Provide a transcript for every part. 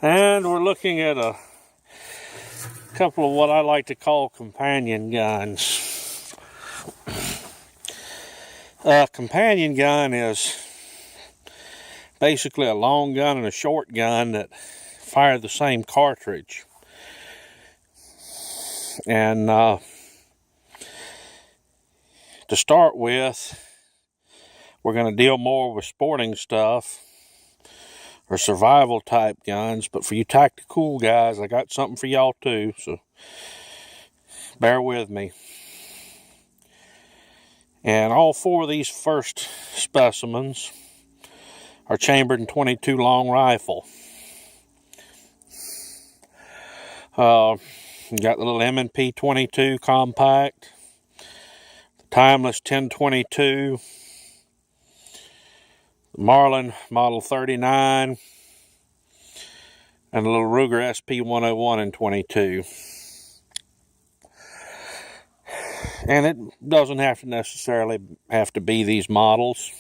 And we're looking at a couple of what I like to call companion guns. A companion gun is basically a long gun and a short gun that fire the same cartridge. And to start with, we're going to deal more with sporting stuff or survival type guns, but for you tacticool guys, I got something for y'all too, so bear with me. And all four of these first specimens are chambered in .22 long rifle. You got the little M&P 22 compact, the timeless 1022, the Marlin model 39, and the little Ruger SP 101 in 22. And it doesn't have to necessarily have to be these models.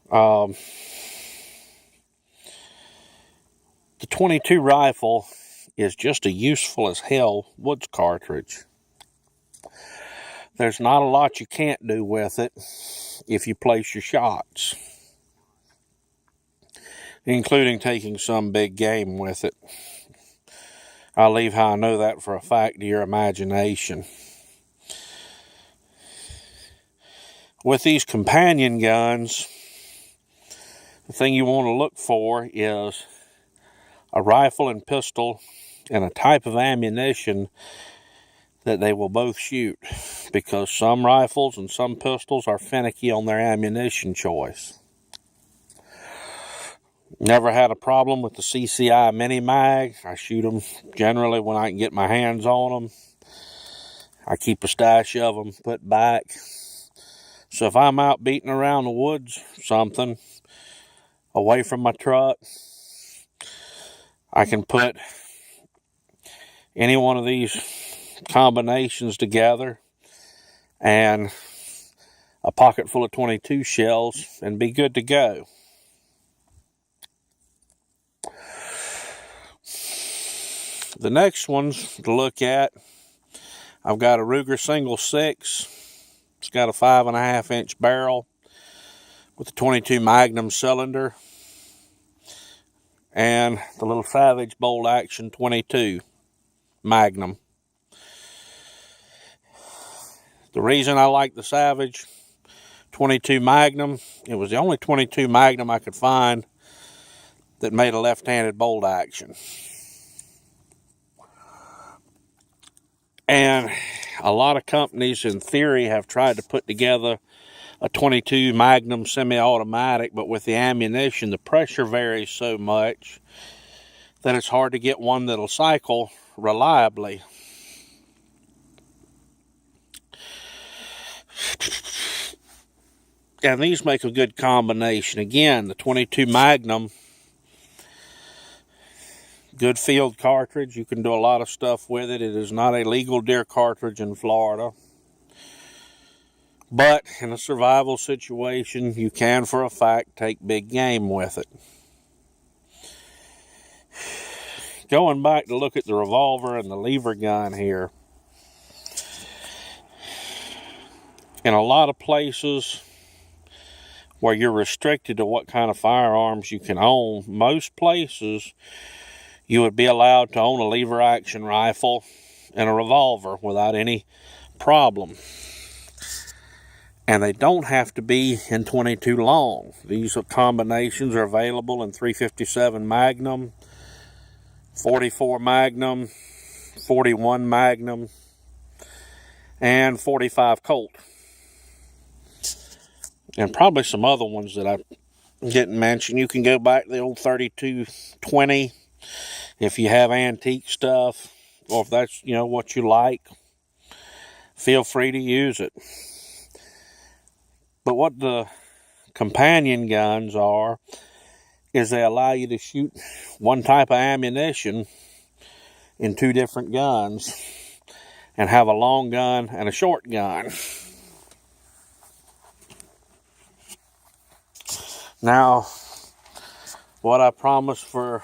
The 22 rifle is just a useful as hell woods cartridge. There's not a lot you can't do with it if you place your shots, including taking some big game with it. I'll leave how I know that for a fact to your imagination. With these companion guns, the thing you want to look for is a rifle and pistol and a type of ammunition that they will both shoot, because some rifles and some pistols are finicky on their ammunition choice. Never had a problem with the CCI mini mag. I shoot them generally when I can get my hands on them. I keep a stash of them put back. So if I'm out beating around the woods something away from my truck, I can put any one of these combinations together and a pocket full of 22 shells and be good to go. The next ones to look at, I've got a Ruger single 6. It's got a 5.5 inch barrel with a 22 Magnum cylinder and the little Savage bolt action 22 Magnum. The reason I like the Savage 22 Magnum, it was the only 22 Magnum I could find that made a left-handed bolt action. And a lot of companies in theory have tried to put together a 22 Magnum semi-automatic, but with the ammunition, the pressure varies so much that it's hard to get one that'll cycle reliably. And these make a good combination. Again, the 22 Magnum, good field cartridge. You can do a lot of stuff with it. It is not a legal deer cartridge in Florida. But in a survival situation, you can, for a fact, take big game with it. Going back to look at the revolver and the lever gun here. In a lot of places where you're restricted to what kind of firearms you can own, most places you would be allowed to own a lever action rifle and a revolver without any problem. And they don't have to be in 22 long. These combinations are available in 357 Magnum, 44 Magnum, 41 Magnum, and 45 Colt. And probably some other ones that I didn't mention. You can go back to the old 32-20 if you have antique stuff, or if that's, what you like. Feel free to use it. But what the companion guns are is they allow you to shoot one type of ammunition in two different guns and have a long gun and a short gun. Now, what I promised for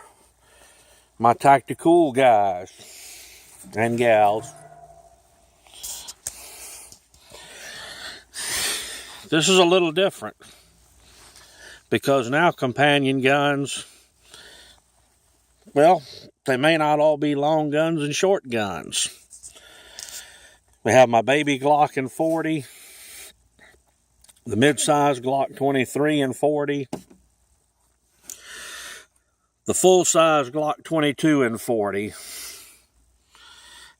my tacticool guys and gals. This is a little different because now companion guns, well, they may not all be long guns and short guns. We have my baby Glock and 40, the mid-size Glock 23 and 40, the full-size Glock 22 and 40,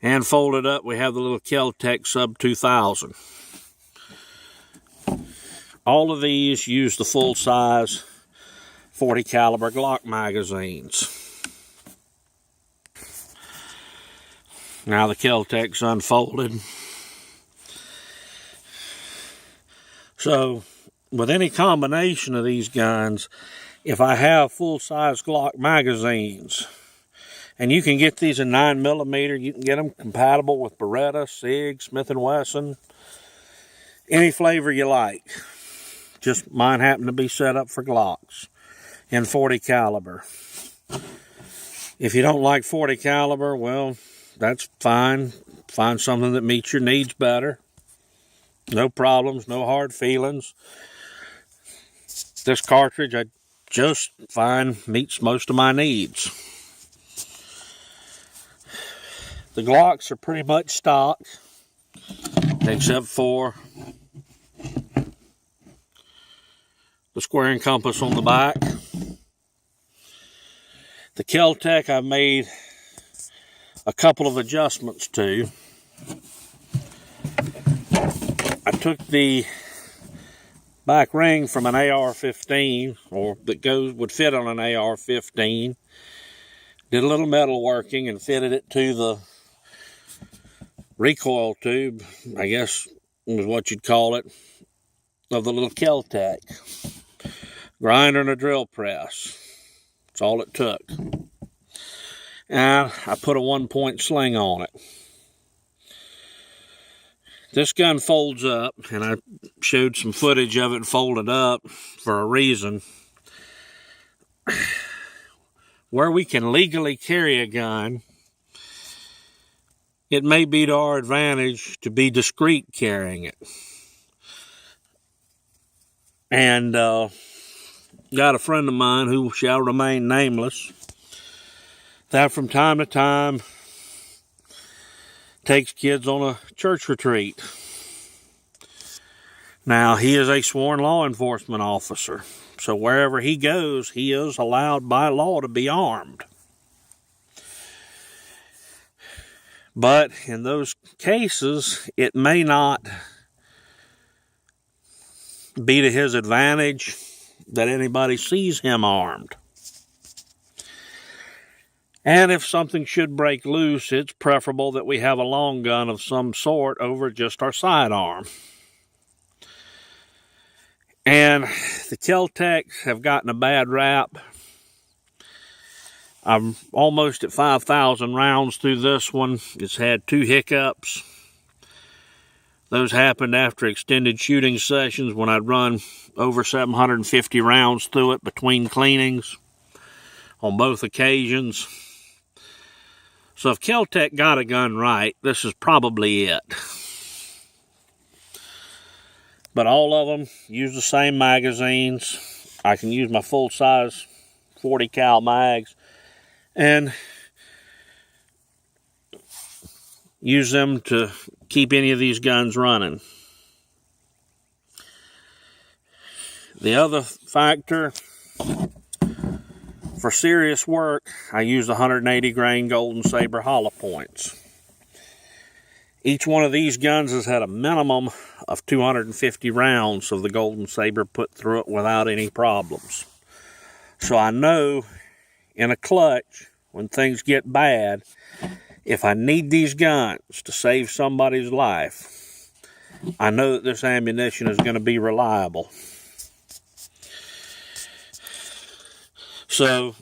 and folded up we have the little Kel-Tec Sub 2000. All of these use the full-size 40 caliber Glock magazines. Now the Kel-Tec's unfolded. So, with any combination of these guns, if I have full-size Glock magazines, and you can get these in 9mm, you can get them compatible with Beretta, SIG, Smith & Wesson, any flavor you like. Just mine happen to be set up for Glocks in 40 caliber. If you don't like 40 caliber, well, that's fine. Find something that meets your needs better. No problems, no hard feelings. This cartridge I just find meets most of my needs. The Glocks are pretty much stock, except for the square and compass on the back. The Kel-Tec I've made a couple of adjustments to. I took the back ring from an AR-15, or that would fit on an AR-15. Did a little metal working and fitted it to the recoil tube, I guess is what you'd call it, of the little Kel-Tec. Grinder and a drill press. That's all it took. And I put a 1-point sling on it. This gun folds up, and I showed some footage of it folded up for a reason. Where we can legally carry a gun, it may be to our advantage to be discreet carrying it. And got a friend of mine who shall remain nameless that from time to time takes kids on a church retreat. Now, he is a sworn law enforcement officer, so wherever he goes, he is allowed by law to be armed. But in those cases, it may not be to his advantage that anybody sees him armed. And if something should break loose, it's preferable that we have a long gun of some sort over just our sidearm. And the Kel-Tecs have gotten a bad rap. I'm almost at 5,000 rounds through this one. It's had 2 hiccups. Those happened after extended shooting sessions when I'd run over 750 rounds through it between cleanings on both occasions. So if Kel-Tec got a gun right, this is probably it. But all of them use the same magazines. I can use my full-size 40 cal mags and use them to keep any of these guns running. The other factor, for serious work, I use the 180 grain Golden Saber hollow points. Each one of these guns has had a minimum of 250 rounds of the Golden Saber put through it without any problems. So I know in a clutch, when things get bad, if I need these guns to save somebody's life, I know that this ammunition is going to be reliable. So,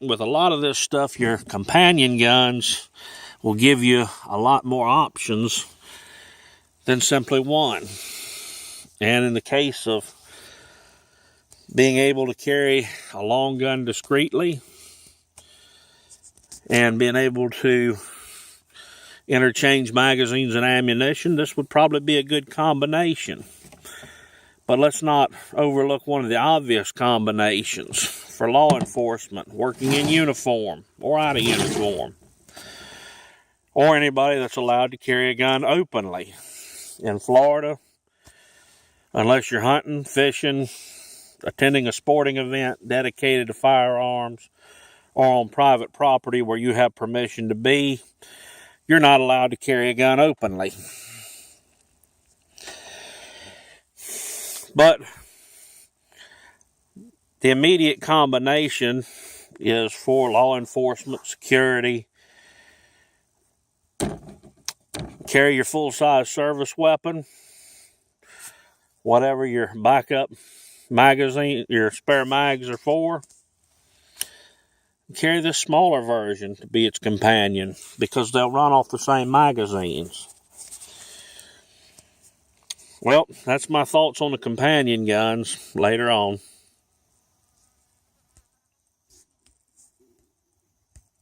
with a lot of this stuff, your companion guns will give you a lot more options than simply one. And in the case of being able to carry a long gun discreetly, and being able to interchange magazines and ammunition, this would probably be a good combination. But let's not overlook one of the obvious combinations for law enforcement working in uniform or out of uniform, or anybody that's allowed to carry a gun openly. In Florida, unless you're hunting, fishing, attending a sporting event dedicated to firearms, or on private property where you have permission to be, you're not allowed to carry a gun openly. But the immediate combination is for law enforcement, security. Carry your full-size service weapon, whatever your backup magazine, your spare mags are for. Carry this smaller version to be its companion, because they'll run off the same magazines. Well, that's my thoughts on the companion guns. Later on.